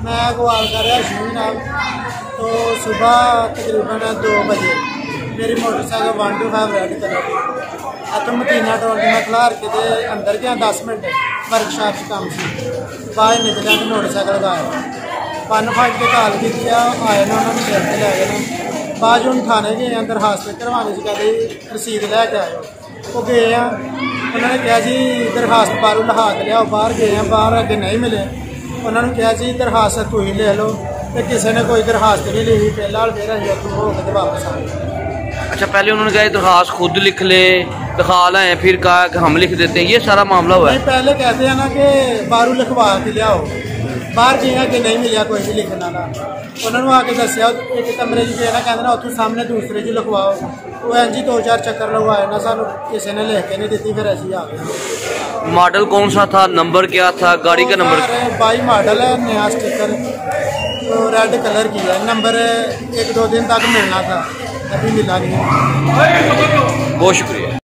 मैं अगवाल कर रहा अश्विन नाम। तो सुबह तकरीबन 2 बजे मेरी मोटरसाइकिल 125 रेड कलर इतों मकीना टोल के मैं खलार के अंदर गया 10 मिनट वर्कशॉप से काम से बाहर निकलिया तो मोटरसाइकिल गायब। 1-5 के कॉल की आए ना उन्होंने सिर से लै गए बाद हूँ थाने गए दरखास्त करवाने से कहते रसीद लैके आए वो गए हैं उन्होंने कहा जी दरखास्त बाहरों लिखा के लियाओ बाहर गए हैं बाहर अगे नहीं मिले उन्होंने कहा जी दरखास्त तुम ही ले लो तो किसी ने कोई दरखास्त नहीं लिखी फिलहाल फिर अभी अखू हो के वापस आ गए। अच्छा पहले उन्होंने कहा दरखास्त खुद लिख ले दिखा लाए फिर कहा कि हम लिख देते हैं ये सारा मामला हुआ है। पहले कहते हैं ना कि बाहरों लिखवा के लियाओ बाहर गए कि नहीं मिले कोई भी लिखने वाला उन्होंने आके दसिया एक कमरे गए ना कहते ना उतों सामने दूसरे च लिखवाओ वो इंज ही 2-4 चक्कर लगवाए ना सानू किसी ने लिख के नहीं दी फिर ऐसी आ गए। मॉडल कौन सा था नंबर क्या था गाड़ी का नंबर? 22 मॉडल है नया स्टिकर तो रेड कलर की है नंबर 1-2 दिन तक मिलना था अभी मिला नहीं। बहुत शुक्रिया।